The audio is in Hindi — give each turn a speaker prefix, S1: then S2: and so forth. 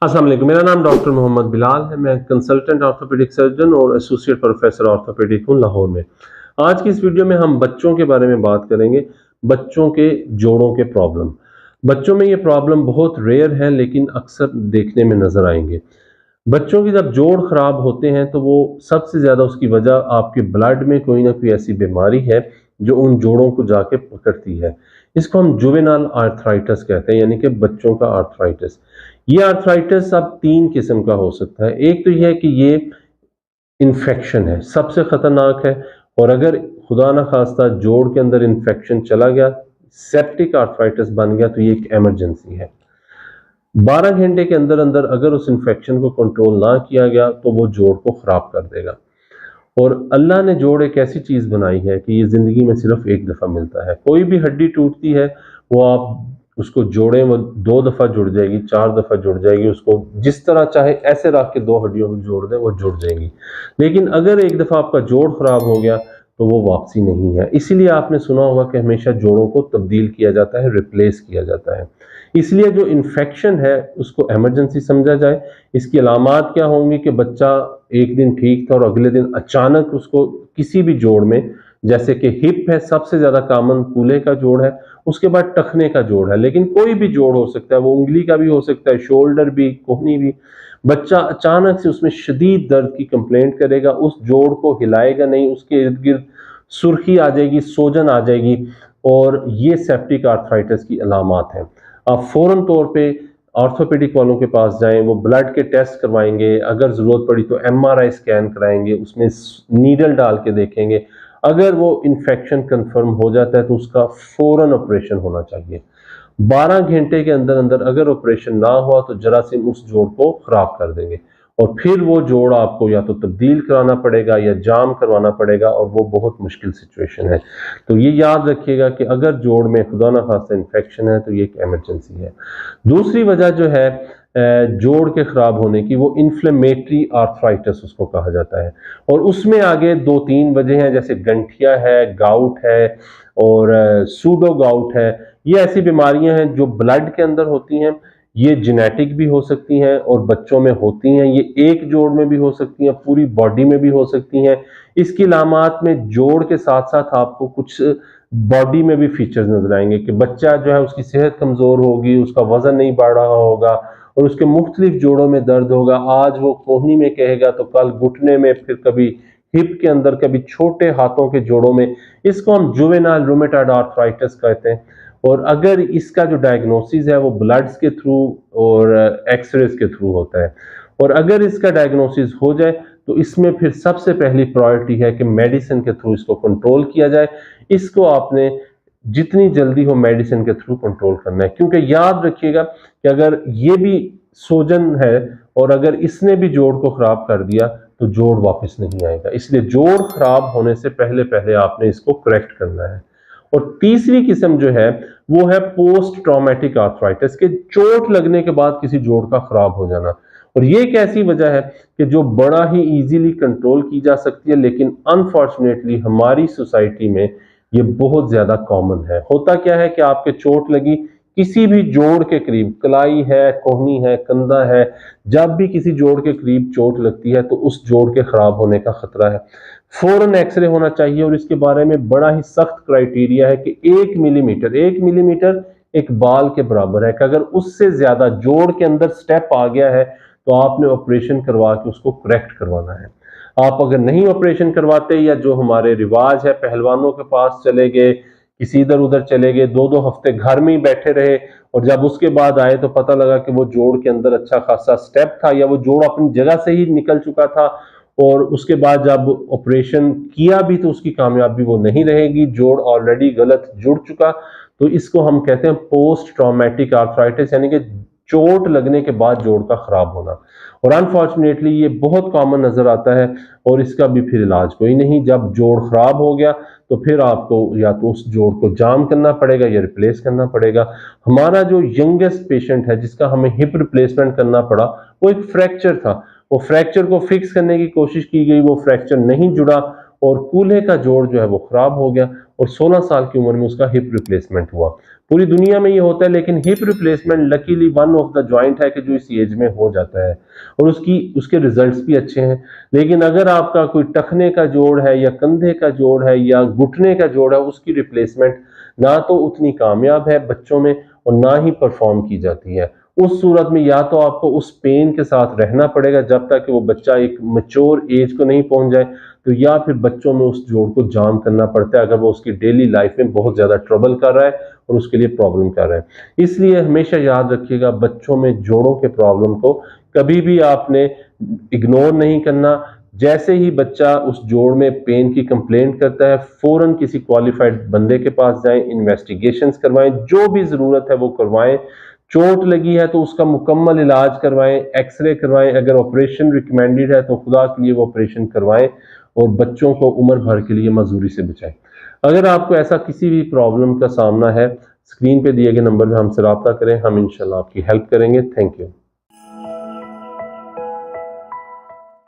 S1: अस्सलाम वालेकुम। मेरा नाम डॉक्टर मोहम्मद बिलाल है। मैं कंसल्टेंट ऑर्थोपेडिक सर्जन और एसोसिएट प्रोफेसर ऑर्थोपेडिक हूँ लाहौर में। आज की इस वीडियो में हम बच्चों के बारे में बात करेंगे, बच्चों के जोड़ों के प्रॉब्लम। बच्चों में ये प्रॉब्लम बहुत रेयर है लेकिन अक्सर देखने में नजर आएंगे। बच्चों की जब जोड़ खराब होते हैं तो वो सबसे ज्यादा उसकी वजह आपके ब्लड में कोई ना कोई ऐसी बीमारी है जो उन जोड़ों को जाके पकड़ती है। इसको हम जुवेनाइल आर्थराइटिस कहते हैं, यानी कि बच्चों का आर्थराइटिस। ये आर्थराइटिस अब 3 किस्म का हो सकता है। एक तो यह है कि ये इन्फेक्शन है, सबसे खतरनाक है। और अगर खुदा ना खास्ता जोड़ के अंदर इन्फेक्शन चला गया, सेप्टिक आर्थराइटिस बन गया, तो ये एक इमरजेंसी है। 12 घंटे के अंदर अंदर अगर उस इन्फेक्शन को कंट्रोल ना किया गया तो वो जोड़ को खराब कर देगा। और अल्लाह ने जोड़ एक ऐसी चीज बनाई है कि ये जिंदगी में सिर्फ एक दफा मिलता है। कोई भी हड्डी टूटती है, वो आप उसको जोड़ें, वो 2 दफा जुड़ जाएगी, 4 दफा जुड़ जाएगी। उसको जिस तरह चाहे ऐसे रख के 2 हड्डियों को जोड़ दें, वो जुड़ जाएंगी। लेकिन अगर एक दफा आपका जोड़ खराब हो गया तो वो वापसी नहीं है। इसीलिए आपने सुना होगा कि हमेशा जोड़ों को तब्दील किया जाता है, रिप्लेस किया जाता है। इसलिए जो इन्फेक्शन है उसको इमरजेंसी समझा जाए। इसकी अलामात क्या होंगी कि बच्चा एक दिन ठीक था और अगले दिन अचानक उसको किसी भी जोड़ में, जैसे कि हिप है, सबसे ज्यादा कॉमन कूल्हे का जोड़ है, उसके बाद टखने का जोड़ है, लेकिन कोई भी जोड़ हो सकता है, वो उंगली का भी हो सकता है, शोल्डर भी, कोहनी भी। बच्चा अचानक से उसमें शदीद दर्द की कंप्लेंट करेगा, उस जोड़ को हिलाएगा नहीं, उसके इर्द गिर्द सुर्खी आ जाएगी, सोजन आ जाएगी, और ये सेप्टिक आर्थराइटिस की अलामात हैं। आप फौरन तौर पे ऑर्थोपेडिक वालों के पास जाएं, वो ब्लड के टेस्ट करवाएंगे, अगर ज़रूरत पड़ी तो एमआरआई स्कैन कराएंगे, उसमें नीडल डाल के देखेंगे। अगर वो इन्फेक्शन कंफर्म हो जाता है तो उसका फौरन ऑपरेशन होना चाहिए। 12 घंटे के अंदर अंदर अगर ऑपरेशन ना हुआ तो जरासीम उस जोड़ को खराब कर देंगे, और फिर वो जोड़ आपको या तो तब्दील कराना पड़ेगा या जाम करवाना पड़ेगा, और वो बहुत मुश्किल सिचुएशन है। तो ये याद रखिएगा कि अगर जोड़ में खुदा ना खास्ता इन्फेक्शन है तो ये एक इमरजेंसी है। दूसरी वजह जो है जोड़ के खराब होने की, वो इन्फ्लेमेटरी आर्थराइटिस उसको कहा जाता है। और उसमें आगे 2-3 वजह हैं, जैसे गंठिया है, गाउट है, और सूडो गाउट है। ये ऐसी बीमारियां हैं जो ब्लड के अंदर होती हैं। ये जेनेटिक भी हो सकती हैं और बच्चों में होती हैं। ये एक जोड़ में भी हो सकती हैं, पूरी बॉडी में भी हो सकती हैं। इसकी अलामात में जोड़ के साथ साथ आपको कुछ बॉडी में भी फीचर्स नजर आएंगे कि बच्चा जो है उसकी सेहत कमजोर होगी, उसका वजन नहीं बढ़ रहा होगा, और उसके मुख्तलिफ जोड़ों में दर्द होगा। आज वो कोहनी में कहेगा तो कल घुटने में, फिर कभी हिप के अंदर, कभी छोटे हाथों के जोड़ों में। इसको हम जुवेनाइल रूमेटॉइड आर्थराइटिस कहते हैं। और अगर इसका जो डायग्नोसिस है वो ब्लड्स के थ्रू और एक्सरेज के थ्रू होता है, और अगर इसका डायग्नोसिस हो जाए तो इसमें फिर सबसे पहली प्रायोरिटी है कि मेडिसिन के थ्रू इसको कंट्रोल किया जाए। इसको आपने जितनी जल्दी हो मेडिसिन के थ्रू कंट्रोल करना है, क्योंकि याद रखिएगा कि अगर ये भी सोजन है और अगर इसने भी जोड़ को खराब कर दिया तो जोड़ वापस नहीं आएगा। इसलिए जोड़ खराब होने से पहले पहले आपने इसको करेक्ट करना है। और तीसरी किस्म जो है वो है पोस्ट ट्रॉमेटिक आर्थराइटिस, के चोट लगने के बाद किसी जोड़ का खराब हो जाना। और ये एक ऐसी वजह है कि जो बड़ा ही इजीली कंट्रोल की जा सकती है, लेकिन अनफॉर्चुनेटली हमारी सोसाइटी में ये बहुत ज्यादा कॉमन है। होता क्या है कि आपके चोट लगी किसी भी जोड़ के करीब, कलाई है, कोहनी है, कंधा है, जब भी किसी जोड़ के करीब चोट लगती है तो उस जोड़ के खराब होने का खतरा है। फौरन एक्सरे होना चाहिए, और इसके बारे में बड़ा ही सख्त क्राइटेरिया है कि 1 मिलीमीटर एक बाल के बराबर है, कि अगर उससे ज्यादा जोड़ के अंदर स्टेप आ गया है तो आपने ऑपरेशन करवा के उसको करेक्ट करवाना है। आप अगर नहीं ऑपरेशन करवाते, या जो हमारे रिवाज है पहलवानों के पास चले गए, किसी इधर उधर चले गए, 2-2 हफ्ते घर में ही बैठे रहे, और जब उसके बाद आए तो पता लगा कि वो जोड़ के अंदर अच्छा खासा स्टेप था, या वो जोड़ अपनी जगह से ही निकल चुका था, और उसके बाद जब ऑपरेशन किया भी तो उसकी कामयाबी वो नहीं रहेगी, जोड़ ऑलरेडी गलत जुड़ चुका। तो इसको हम कहते हैं पोस्ट ट्रॉमेटिक आर्थराइटिस, यानी कि चोट लगने के बाद जोड़ का खराब होना। और अनफॉर्चुनेटली ये बहुत कॉमन नजर आता है, और इसका भी फिर इलाज कोई नहीं। जब जोड़ खराब हो गया तो फिर आपको या तो उस जोड़ को जाम करना पड़ेगा या रिप्लेस करना पड़ेगा। हमारा जो यंगेस्ट पेशेंट है जिसका हमें हिप रिप्लेसमेंट करना पड़ा, वो एक फ्रैक्चर था। वो फ्रैक्चर को फिक्स करने की कोशिश की गई, वो फ्रैक्चर नहीं जुड़ा, और कूल्हे का जोड़ जो है वो खराब हो गया और 16 साल की उम्र में उसका हिप रिप्लेसमेंट हुआ। पूरी दुनिया में ये होता है, लेकिन hip replacement luckily one of the joint है कि जो इस एज में हो जाता है और उसके रिजल्ट्स भी अच्छे हैं। लेकिन अगर आपका कोई टखने का जोड़ है या कंधे का जोड़ है या घुटने का जोड़ है, उसकी रिप्लेसमेंट ना तो उतनी कामयाब है बच्चों में और ना ही परफॉर्म की जाती है। उस सूरत में या तो आपको उस पेन के साथ रहना पड़ेगा जब तक कि वो बच्चा एक मैच्योर एज को नहीं पहुंच जाए, तो या फिर बच्चों में उस जोड़ को जाम करना पड़ता है अगर वो उसकी डेली लाइफ में बहुत ज्यादा ट्रबल कर रहा है और उसके लिए प्रॉब्लम कर रहा है। इसलिए हमेशा याद रखिएगा, बच्चों में जोड़ों के प्रॉब्लम को कभी भी आपने इग्नोर नहीं करना। जैसे ही बच्चा उस जोड़ में पेन की कंप्लेंट करता है, फौरन किसी क्वालिफाइड बंदे के पास जाएं, इन्वेस्टिगेशंस करवाएं, जो भी जरूरत है वो करवाएं। चोट लगी है तो उसका मुकम्मल इलाज करवाएं, एक्सरे करवाएं, अगर ऑपरेशन रिकमेंडेड है तो खुदा के लिए वो ऑपरेशन करवाएं और बच्चों को उम्र भर के लिए मजदूरी से बचाएं। अगर आपको ऐसा किसी भी प्रॉब्लम का सामना है, स्क्रीन पे दिए गए नंबर पे हमसे रब्ता करें, हम इंशाल्लाह आपकी हेल्प करेंगे। Thank you.